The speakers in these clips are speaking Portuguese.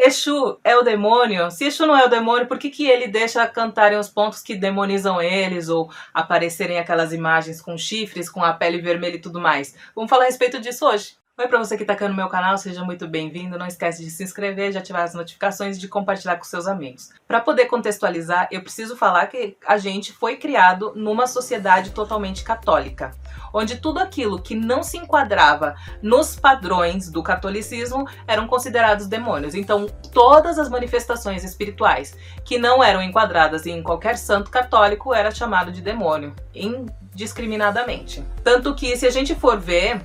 Exu é o demônio? Se Exu não é o demônio, por que ele deixa cantarem os pontos que demonizam eles ou aparecerem aquelas imagens com chifres, com a pele vermelha e tudo mais? Vamos falar a respeito disso hoje. Oi, pra você que tá aqui no meu canal, seja muito bem-vindo. Não esquece de se inscrever, de ativar as notificações e de compartilhar com seus amigos. Para poder contextualizar, eu preciso falar que a gente foi criado numa sociedade totalmente católica, onde tudo aquilo que não se enquadrava nos padrões do catolicismo eram considerados demônios. Então, todas as manifestações espirituais que não eram enquadradas em qualquer santo católico era chamado de demônio, indiscriminadamente. Tanto que, se a gente for ver,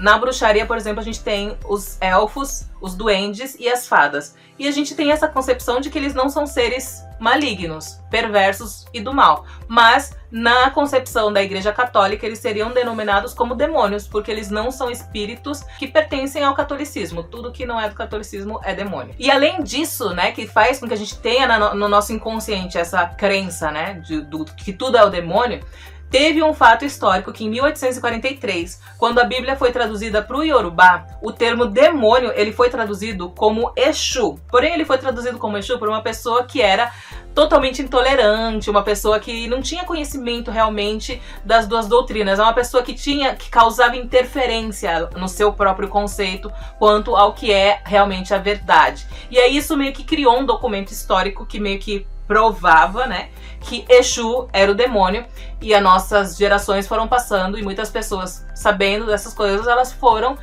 na bruxaria, por exemplo, a gente tem os elfos, os duendes e as fadas. E a gente tem essa concepção de que eles não são seres malignos, perversos e do mal. Mas, na concepção da Igreja Católica, eles seriam denominados como demônios, porque eles não são espíritos que pertencem ao catolicismo. Tudo que não é do catolicismo é demônio. E além disso, né, que faz com que a gente tenha no nosso inconsciente essa crença, né, que tudo é o demônio, teve um fato histórico que em 1843, quando a Bíblia foi traduzida para o Yorubá, o termo demônio ele foi traduzido como Exu. Porém, ele foi traduzido como Exu por uma pessoa que era totalmente intolerante, uma pessoa que não tinha conhecimento realmente das duas doutrinas, é uma pessoa que causava interferência no seu próprio conceito quanto ao que é realmente a verdade. E aí isso meio que criou um documento histórico que meio que provava, né, que Exu era o demônio, e as nossas gerações foram passando e muitas pessoas, sabendo dessas coisas, elas foram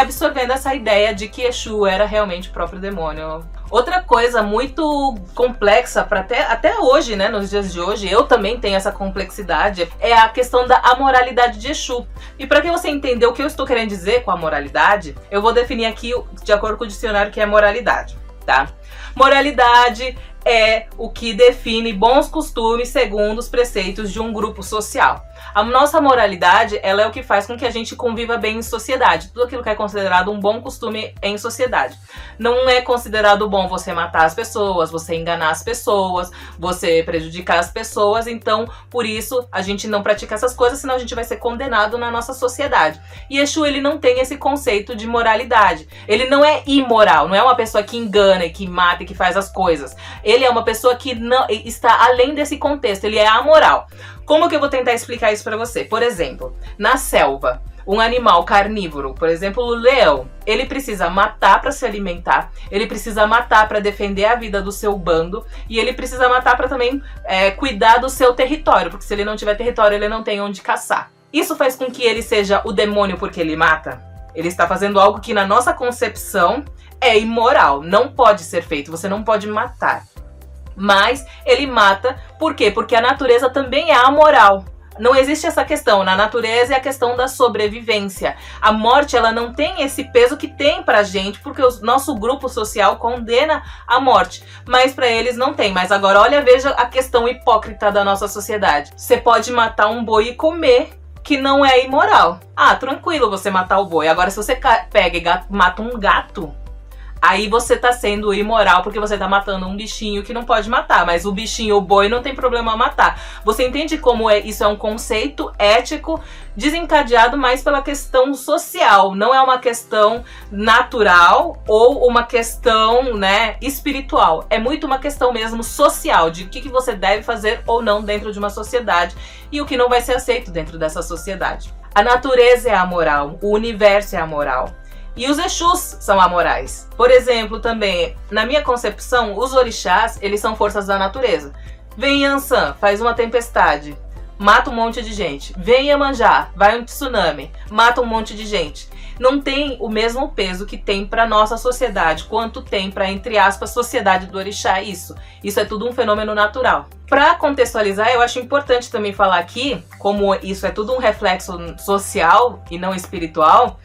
absorvendo essa ideia de que Exu era realmente o próprio demônio. Outra coisa muito complexa para até hoje, né, nos dias de hoje, eu também tenho essa complexidade, é a questão da amoralidade de Exu. E para que você entender o que eu estou querendo dizer com a moralidade, eu vou definir aqui, de acordo com o dicionário, que é moralidade, tá? Moralidade é o que define bons costumes segundo os preceitos de um grupo social. A nossa moralidade, ela é o que faz com que a gente conviva bem em sociedade. Tudo aquilo que é considerado um bom costume em sociedade. Não é considerado bom você matar as pessoas, você enganar as pessoas, você prejudicar as pessoas. Então, por isso, a gente não pratica essas coisas, senão a gente vai ser condenado na nossa sociedade. E Exu, ele não tem esse conceito de moralidade. Ele não é imoral, não é uma pessoa que engana e que mata e que faz as coisas. Ele é uma pessoa que não está além desse contexto, ele é amoral. Como que eu vou tentar explicar isso pra você? Por exemplo, na selva, um animal carnívoro, por exemplo, o leão, ele precisa matar para se alimentar, ele precisa matar para defender a vida do seu bando e ele precisa matar para também cuidar do seu território, porque se ele não tiver território, ele não tem onde caçar. Isso faz com que ele seja o demônio porque ele mata? Ele está fazendo algo que na nossa concepção é imoral, não pode ser feito, você não pode matar. Mas ele mata, por quê? Porque a natureza também é amoral. Não existe essa questão, na natureza é a questão da sobrevivência. A morte, ela não tem esse peso que tem pra gente, porque o nosso grupo social condena a morte. Mas pra eles não tem. Mas agora, olha, veja a questão hipócrita da nossa sociedade. Você pode matar um boi e comer, que não é imoral. Ah, tranquilo você matar o boi. Agora, se você pega e mata um gato, aí você tá sendo imoral porque você tá matando um bichinho que não pode matar. Mas o bichinho, o boi, não tem problema matar. Você entende como isso é um conceito ético desencadeado mais pela questão social. Não é uma questão natural ou uma questão, né, espiritual. É muito uma questão mesmo social, de o que você deve fazer ou não dentro de uma sociedade e o que não vai ser aceito dentro dessa sociedade. A natureza é amoral, o universo é amoral. E os Exus são amorais. Por exemplo, também, na minha concepção, os orixás, eles são forças da natureza. Vem Yansan, faz uma tempestade, mata um monte de gente. Vem Iemanjá, vai um tsunami, mata um monte de gente. Não tem o mesmo peso que tem para nossa sociedade, quanto tem para, entre aspas, sociedade do orixá. Isso é tudo um fenômeno natural. Para contextualizar, eu acho importante também falar aqui, como isso é tudo um reflexo social e não espiritual,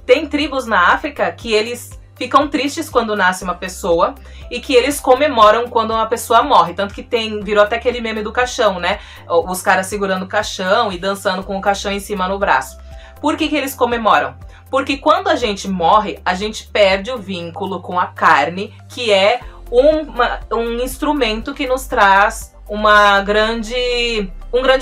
tem tribos na África que eles ficam tristes quando nasce uma pessoa e que eles comemoram quando uma pessoa morre. Tanto que virou até aquele meme do caixão, né? Os caras segurando o caixão e dançando com o caixão em cima no braço. Por que eles comemoram? Porque quando a gente morre, a gente perde o vínculo com a carne, que é um instrumento que nos traz um grande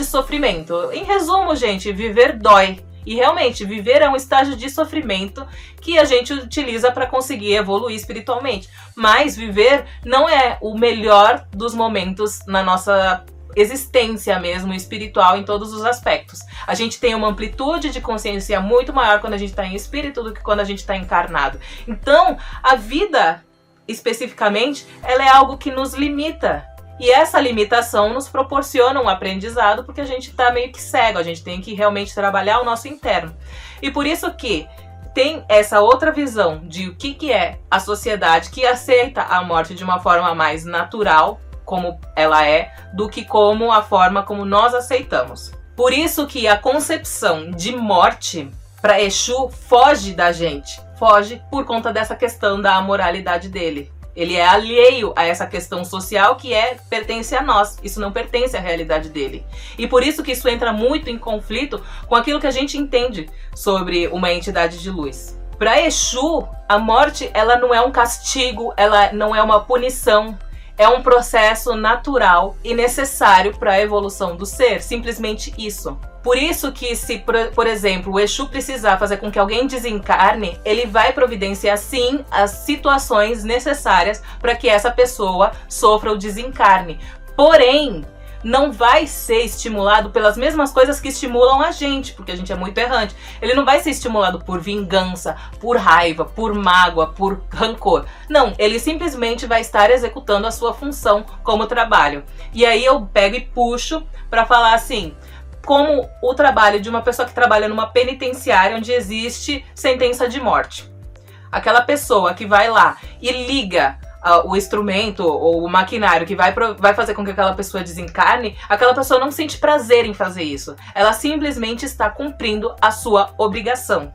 sofrimento. Em resumo, gente, viver dói. E realmente, viver é um estágio de sofrimento que a gente utiliza para conseguir evoluir espiritualmente. Mas viver não é o melhor dos momentos na nossa existência mesmo, espiritual, em todos os aspectos. A gente tem uma amplitude de consciência muito maior quando a gente está em espírito do que quando a gente está encarnado. Então, a vida, especificamente, ela é algo que nos limita. E essa limitação nos proporciona um aprendizado, porque a gente está meio que cego, a gente tem que realmente trabalhar o nosso interno. E por isso que tem essa outra visão de o que é a sociedade que aceita a morte de uma forma mais natural, como ela é, do que como a forma como nós aceitamos. Por isso que a concepção de morte para Exu foge da gente. Foge por conta dessa questão da amoralidade dele. Ele é alheio a essa questão social que pertence a nós. Isso não pertence à realidade dele. E por isso que isso entra muito em conflito com aquilo que a gente entende sobre uma entidade de luz. Para Exu, a morte ela não é um castigo, ela não é uma punição. É um processo natural e necessário para a evolução do ser, simplesmente isso. Por isso que se, por exemplo, o Exu precisar fazer com que alguém desencarne, ele vai providenciar sim as situações necessárias para que essa pessoa sofra o desencarne. Porém, não vai ser estimulado pelas mesmas coisas que estimulam a gente, porque a gente é muito errante. Ele não vai ser estimulado por vingança, por raiva, por mágoa, por rancor. Não, ele simplesmente vai estar executando a sua função como trabalho. E aí eu pego e puxo para falar assim, como o trabalho de uma pessoa que trabalha numa penitenciária onde existe sentença de morte. Aquela pessoa que vai lá e liga o instrumento ou o maquinário que vai fazer com que aquela pessoa desencarne, aquela pessoa não sente prazer em fazer isso. Ela simplesmente está cumprindo a sua obrigação.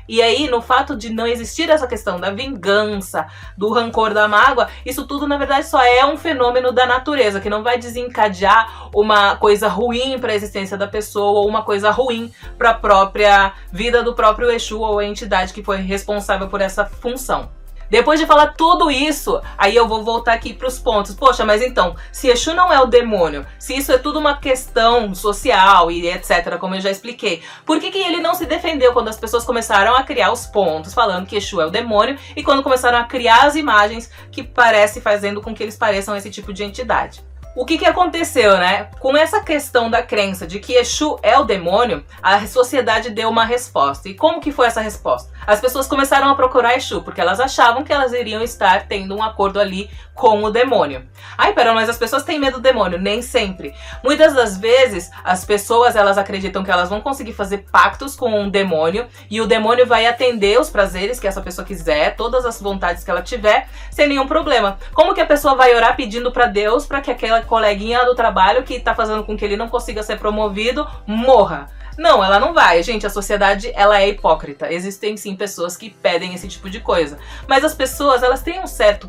E aí, no fato de não existir essa questão da vingança, do rancor, da mágoa, isso tudo, na verdade, só é um fenômeno da natureza, que não vai desencadear uma coisa ruim para a existência da pessoa ou uma coisa ruim para a própria vida do próprio Exu ou a entidade que foi responsável por essa função. Depois de falar tudo isso, aí eu vou voltar aqui para os pontos. Poxa, mas então, se Exu não é o demônio, se isso é tudo uma questão social e etc, como eu já expliquei, por que ele não se defendeu quando as pessoas começaram a criar os pontos, falando que Exu é o demônio, e quando começaram a criar as imagens que parece fazendo com que eles pareçam esse tipo de entidade? O que aconteceu, né? Com essa questão da crença de que Exu é o demônio, a sociedade deu uma resposta. E como que foi essa resposta? As pessoas começaram a procurar Exu, porque elas achavam que elas iriam estar tendo um acordo ali com o demônio. Ai, pera, mas as pessoas têm medo do demônio? Nem sempre. Muitas das vezes, as pessoas, elas acreditam que elas vão conseguir fazer pactos com um demônio, e o demônio vai atender os prazeres que essa pessoa quiser, todas as vontades que ela tiver, sem nenhum problema. Como que a pessoa vai orar pedindo pra Deus pra que aquela coleguinha do trabalho que tá fazendo com que ele não consiga ser promovido morra? Não, ela não vai. Gente, a sociedade, ela é hipócrita. Existem sim pessoas que pedem esse tipo de coisa. Mas as pessoas, elas têm um certo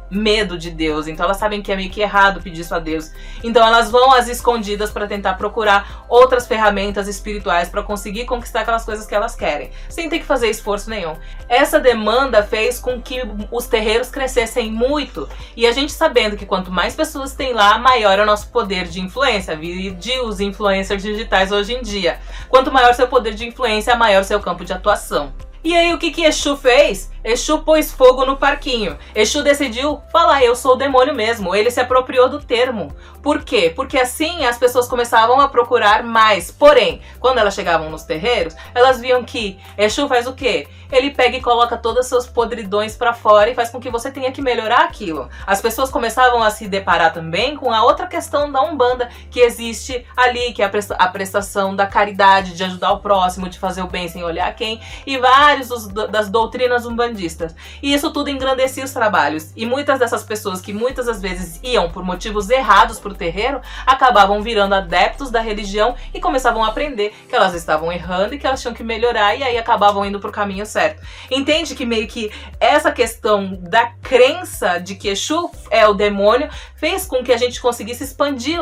medo de Deus. Então elas sabem que é meio que errado pedir isso a Deus. Então elas vão às escondidas para tentar procurar outras ferramentas espirituais para conseguir conquistar aquelas coisas que elas querem, sem ter que fazer esforço nenhum. Essa demanda fez com que os terreiros crescessem muito. E a gente sabendo que quanto mais pessoas tem lá, maior é o nosso poder de influência. Vide os influencers digitais hoje em dia. Quanto maior seu poder de influência, maior seu campo de atuação. E aí o que Exu fez? Exu pôs fogo no parquinho. Exu decidiu falar, eu sou o demônio mesmo. Ele se apropriou do termo. Por quê? Porque assim as pessoas começavam a procurar mais. Porém, quando elas chegavam nos terreiros, elas viam que Exu faz o quê? Ele pega e coloca todos os seus podridões pra fora e faz com que você tenha que melhorar aquilo. As pessoas começavam a se deparar também com a outra questão da Umbanda que existe ali, que é a prestação da caridade, de ajudar o próximo, de fazer o bem sem olhar quem, e vários das doutrinas umbandistas. E isso tudo engrandecia os trabalhos. E muitas dessas pessoas que muitas das vezes iam por motivos errados pro terreiro, acabavam virando adeptos da religião e começavam a aprender que elas estavam errando e que elas tinham que melhorar, e aí acabavam indo pro caminho certo. Entende que meio que essa questão da crença de que Exu é o demônio fez com que a gente conseguisse expandir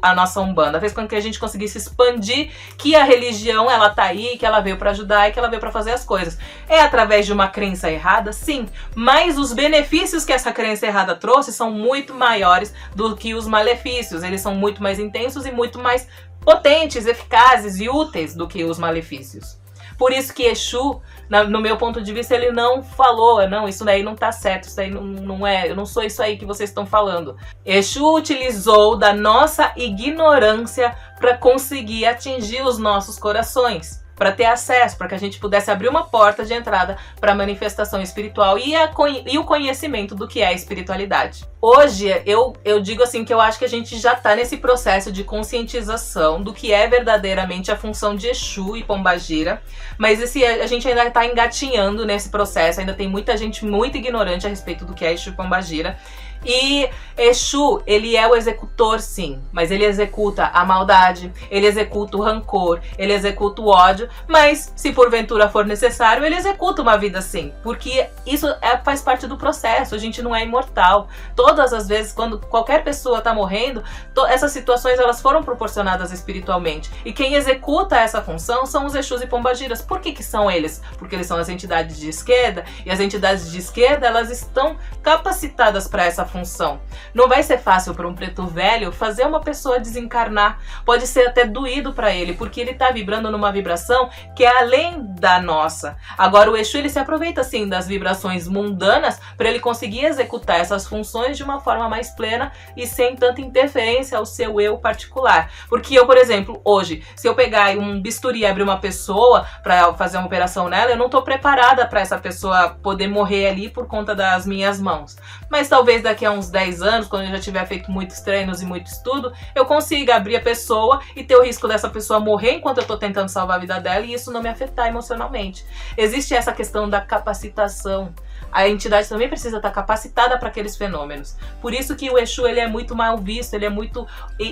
a nossa Umbanda, fez com que a gente conseguisse expandir que a religião, ela tá aí, que ela veio pra ajudar e que ela veio pra fazer as coisas. É através de uma crença errada? Sim, mas os benefícios que essa crença errada trouxe são muito maiores do que os malefícios. Eles são muito mais intensos e muito mais potentes, eficazes e úteis do que os malefícios. Por isso que Exu, no meu ponto de vista, ele não falou, não, isso daí não tá certo, isso daí não é, eu não sou isso aí que vocês estão falando. Exu utilizou da nossa ignorância para conseguir atingir os nossos corações, para ter acesso, para que a gente pudesse abrir uma porta de entrada para a manifestação espiritual e o conhecimento do que é a espiritualidade. Hoje, eu digo assim que eu acho que a gente já está nesse processo de conscientização do que é verdadeiramente a função de Exu e Pombagira, mas a gente ainda está engatinhando nesse processo, ainda tem muita gente muito ignorante a respeito do que é Exu e Pombagira. E Exu, ele é o executor, sim, mas ele executa a maldade, ele executa o rancor, ele executa o ódio, mas se porventura for necessário, ele executa uma vida sim, porque isso faz parte do processo, a gente não é imortal. Todas as vezes, quando qualquer pessoa está morrendo, essas situações elas foram proporcionadas espiritualmente, e quem executa essa função são os Exus e Pombagiras. Por que são eles? Porque eles são as entidades de esquerda, e as entidades de esquerda elas estão capacitadas para essa função. Não vai ser fácil para um preto velho fazer uma pessoa desencarnar. Pode ser até doído para ele, porque ele está vibrando numa vibração que é além da nossa. Agora o Exu ele se aproveita assim das vibrações mundanas para ele conseguir executar essas funções de uma forma mais plena e sem tanta interferência ao seu eu particular. Porque eu, por exemplo, hoje, se eu pegar um bisturi e abrir uma pessoa para fazer uma operação nela, eu não estou preparada para essa pessoa poder morrer ali por conta das minhas mãos. Mas talvez daqui a uns 10 anos, quando eu já tiver feito muitos treinos e muito estudo, eu consiga abrir a pessoa e ter o risco dessa pessoa morrer enquanto eu estou tentando salvar a vida dela e isso não me afetar emocionalmente. Existe essa questão da capacitação. A entidade também precisa estar capacitada para aqueles fenômenos. Por isso que o Exu ele é muito mal visto, ele é muito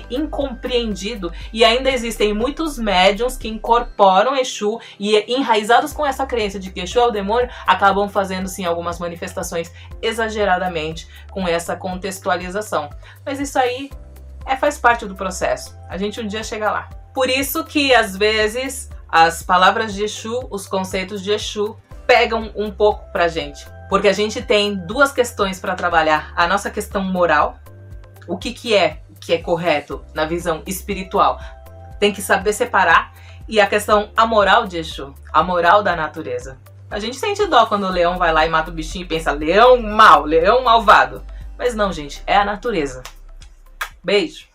incompreendido. E ainda existem muitos médiuns que incorporam Exu e enraizados com essa crença de que Exu é o demônio, acabam fazendo sim algumas manifestações exageradamente com essa contextualização. Mas isso aí faz parte do processo. A gente um dia chega lá. Por isso que às vezes as palavras de Exu, os conceitos de Exu pegam um pouco pra gente. Porque a gente tem duas questões para trabalhar. A nossa questão moral, o que é correto na visão espiritual. Tem que saber separar. E a questão amoral de Exu, a moral da natureza. A gente sente dó quando o leão vai lá e mata o bichinho e pensa, leão mau, leão malvado. Mas não, gente, é a natureza. Beijo!